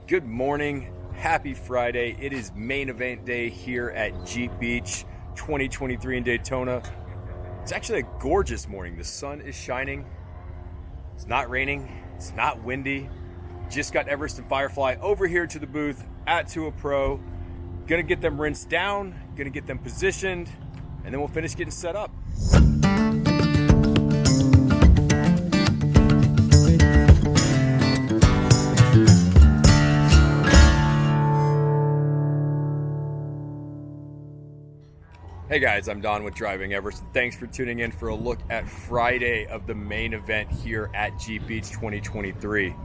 Good morning, happy Friday. It is main event day here at Jeep Beach 2023 in Daytona. It's actually a gorgeous morning. The sun is shining. It's not raining. It's not windy. Just got Everest and Firefly over here to the booth at TUWA Pro. Gonna get them rinsed down, gonna get them positioned, and then we'll finish getting set up. Hey guys, I'm Don with Driving Everest, and thanks for tuning in for a look at Friday of the main event here at Jeep Beach 2023.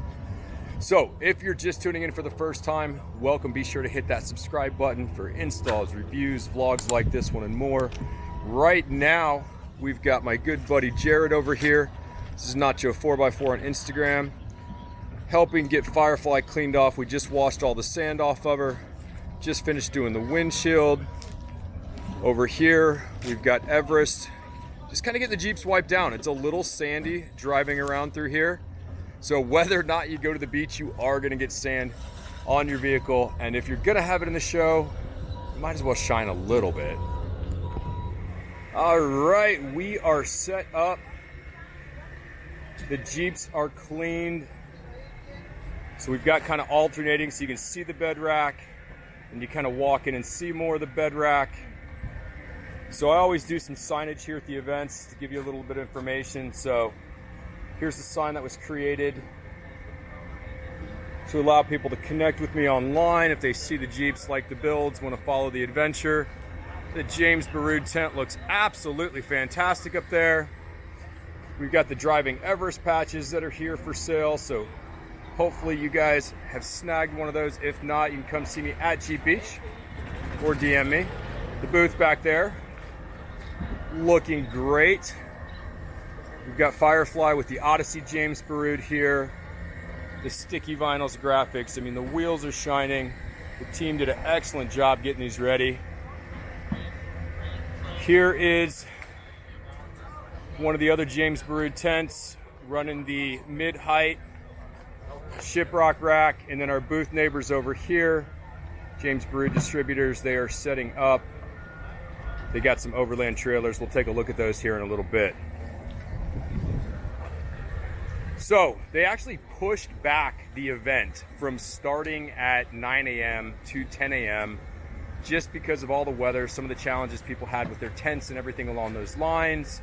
So, if you're just tuning in for the first time, welcome. Be sure to hit that subscribe button for installs, reviews, vlogs like this one, and more. Right now, we've got my good buddy Jared over here. This is Nacho 4x4 on Instagram, helping get Firefly cleaned off. We just washed all the sand off of her, just finished doing the windshield. Over here, we've got Everest. Just kind of get the Jeeps wiped down. It's a little sandy driving around through here. So whether or not you go to the beach, you are gonna get sand on your vehicle. And if you're gonna have it in the show, you might as well shine a little bit. All right, we are set up. The Jeeps are cleaned. So we've got kind of alternating so you can see the bed rack and you kind of walk in and see more of the bed rack. So I always do some signage here at the events to give you a little bit of information. So here's the sign that was created to allow people to connect with me online if they see the Jeeps, like the builds, want to follow the adventure. The James Baroud tent looks absolutely fantastic up there. We've got the Driving Everest patches that are here for sale. So hopefully you guys have snagged one of those. If not, you can come see me at Jeep Beach or DM me. The booth back there, looking great. We've got Firefly with the Odyssey James Baroud here. The sticky vinyls graphics. I mean, the wheels are shining. The team did an excellent job getting these ready. Here is one of the other James Baroud tents running the mid-height shiprock rack. And then our booth neighbors over here, James Baroud distributors, they are setting up. They got some overland trailers. We'll take a look at those here in a little bit. So they actually pushed back the event from starting at 9 a.m. to 10 a.m. just because of all the weather, some of the challenges people had with their tents and everything along those lines.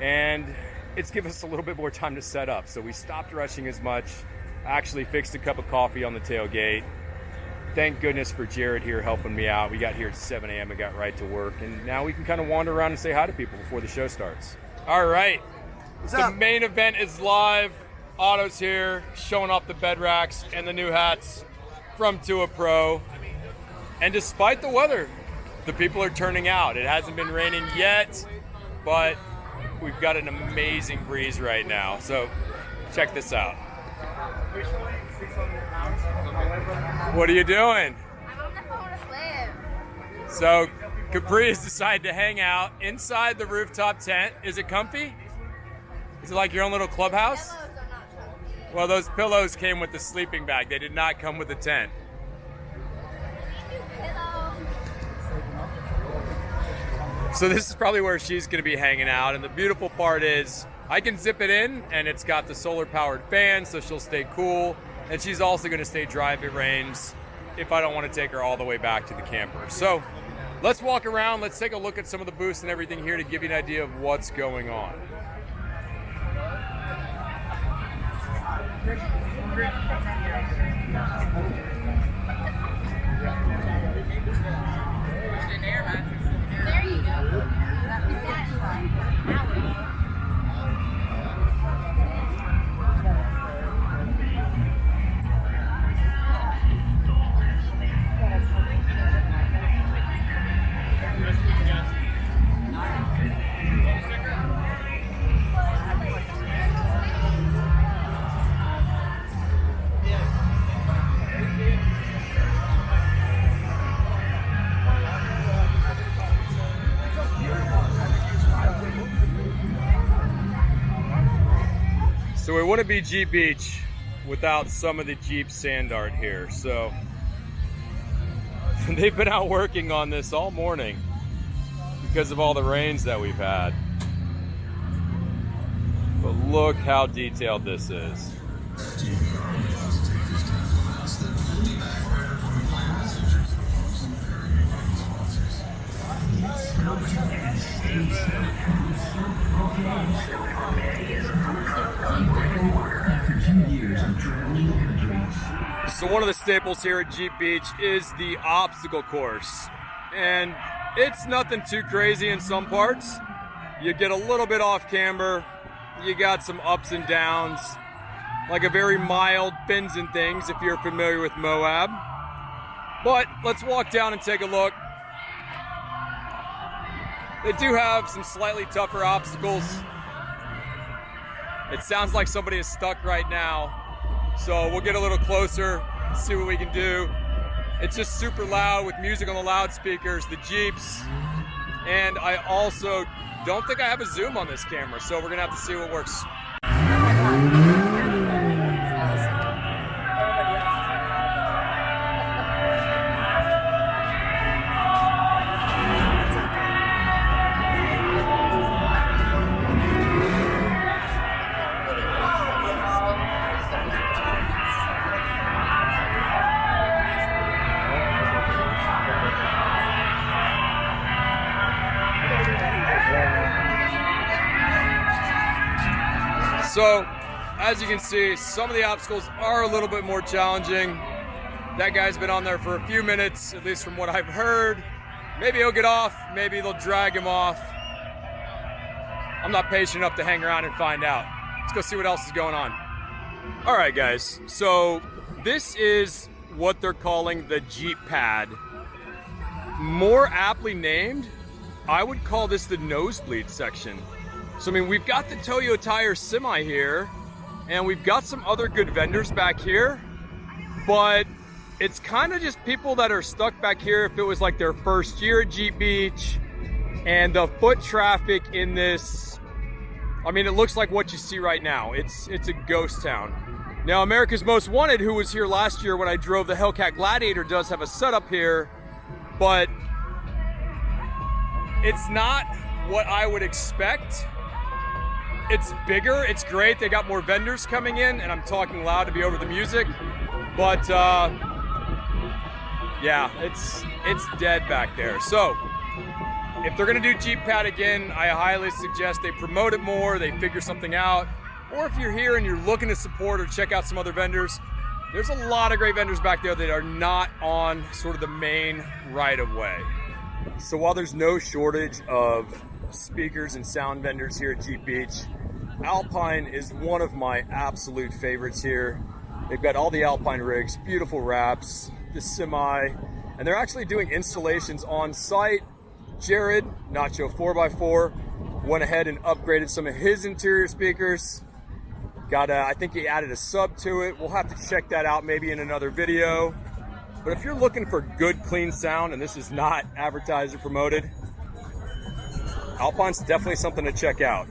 And it's given us a little bit more time to set up. So we stopped rushing as much. I actually fixed a cup of coffee on the tailgate. Thank goodness for Jared here helping me out. We got here at 7 a.m. and got right to work. And now we can kind of wander around and say hi to people before the show starts. All right. What's the up? Main event is live. Otto's here, showing off the bed racks and the new hats from TUWA Pro. And despite the weather, the people are turning out. It hasn't been raining yet, but we've got an amazing breeze right now. So check this out. What are you doing? I'm on the phone with Liv. So Capri has decided to hang out inside the rooftop tent. Is it comfy? Is it like your own little clubhouse? Pillows are not comfy. Well, those pillows came with the sleeping bag. They did not come with the tent. Pillow. So this is probably where she's going to be hanging out. And the beautiful part is I can zip it in, and it's got the solar powered fan, so she'll stay cool. And she's also going to stay dry if it rains, if I don't want to take her all the way back to the camper. So let's walk around. Let's take a look at some of the booths and everything here to give you an idea of what's going on. There you go. Is that So we want to be Jeep Beach. without some of the Jeep sand art here. So they've been out working on this all morning because of all the rains that we've had. But look how detailed this is. So one of the staples here at Jeep Beach is the obstacle course. And it's nothing too crazy in some parts. You get a little bit off camber. You got some ups and downs, like a very mild bends and things if you're familiar with Moab. But let's walk down and take a look. They do have some slightly tougher obstacles. It sounds like somebody is stuck right now. So we'll get a little closer, see what we can do. It's just super loud with music on the loudspeakers, the Jeeps. And I also don't think I have a zoom on this camera, so we're gonna have to see what works. So, as you can see, some of the obstacles are a little bit more challenging. That guy's been on there for a few minutes, at least from what I've heard. Maybe he'll get off, maybe they'll drag him off. I'm not patient enough to hang around and find out. Let's go see what else is going on. All right, guys, so this is what they're calling the Jeep pad. More aptly named, I would call this the nosebleed section. So, I mean, we've got the Toyo Tire Semi here, and we've got some other good vendors back here, but it's kind of just people that are stuck back here if it was like their first year at Jeep Beach, and the foot traffic in this, I mean, it looks like what you see right now. It's a ghost town. Now, America's Most Wanted, who was here last year when I drove the Hellcat Gladiator, does have a setup here, but it's not what I would expect. It's bigger, it's great, they got more vendors coming in, and I'm talking loud to be over the music, but yeah, it's dead back there. So, if they're gonna do Jeep Pad again, I highly suggest they promote it more, they figure something out, or if you're here and you're looking to support or check out some other vendors, there's a lot of great vendors back there that are not on sort of the main right-of-way. So while there's no shortage of speakers and sound vendors here at Jeep Beach, Alpine is one of my absolute favorites here. They've got all the Alpine rigs, beautiful wraps, the Semi, and they're actually doing installations on site. Jared, Nacho 4x4, went ahead and upgraded some of his interior speakers. I think he added a sub to it. We'll have to check that out maybe in another video. But if you're looking for good, clean sound, and this is not advertised or promoted, Alpine's definitely something to check out.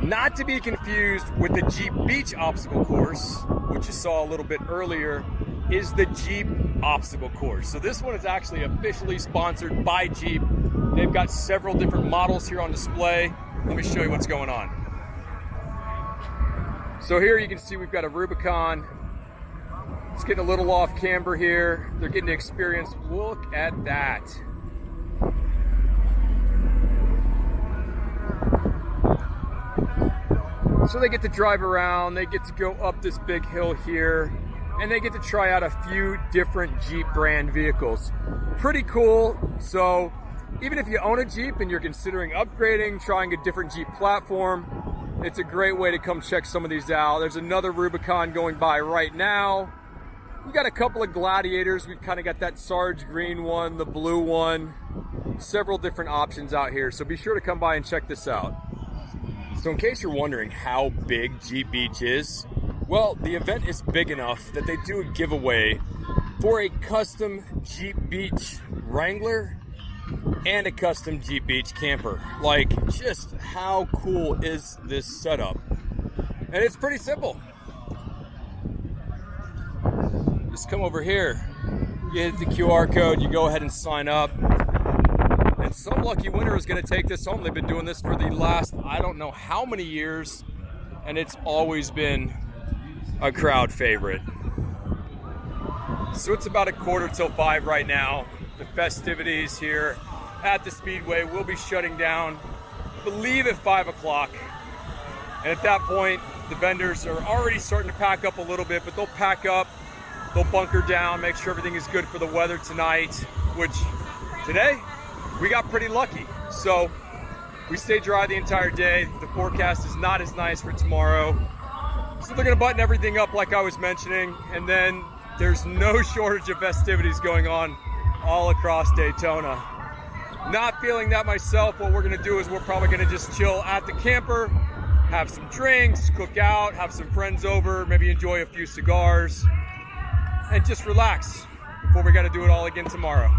Not to be confused with the Jeep Beach obstacle course, which you saw a little bit earlier, is the Jeep obstacle course. So this one is actually officially sponsored by Jeep. They've got several different models here on display. Let me show you what's going on. So here you can see we've got a Rubicon. It's getting a little off camber here. They're getting to experience. Look at that. So they get to drive around, they get to go up this big hill here, and they get to try out a few different Jeep brand vehicles. Pretty cool. So even if you own a Jeep and you're considering upgrading, trying a different Jeep platform, it's a great way to come check some of these out. There's another Rubicon going by right now. We got a couple of Gladiators. We've kind of got that Sarge green one, the blue one, several different options out here. So be sure to come by and check this out. So in case you're wondering how big Jeep Beach is, well, the event is big enough that they do a giveaway for a custom Jeep Beach Wrangler. and a custom Jeep Beach camper. Like, just how cool is this setup? And it's pretty simple. Just come over here, you hit the QR code, you go ahead and sign up. And some lucky winner is going to take this home. They've been doing this for the last, I don't know how many years, and it's always been a crowd favorite. So it's about 4:45 right now. The festivities here at the Speedway will be shutting down, I believe, at 5 o'clock. And at that point, the vendors are already starting to pack up a little bit, but they'll pack up, they'll bunker down, make sure everything is good for the weather tonight, which today we got pretty lucky. So we stay dry the entire day. The forecast is not as nice for tomorrow. So they're gonna button everything up like I was mentioning, and then there's no shortage of festivities going on all across Daytona. Not feeling that myself. What we're gonna do is we're probably gonna just chill at the camper, have some drinks, cook out, have some friends over, maybe enjoy a few cigars, and just relax before we gotta do it all again tomorrow.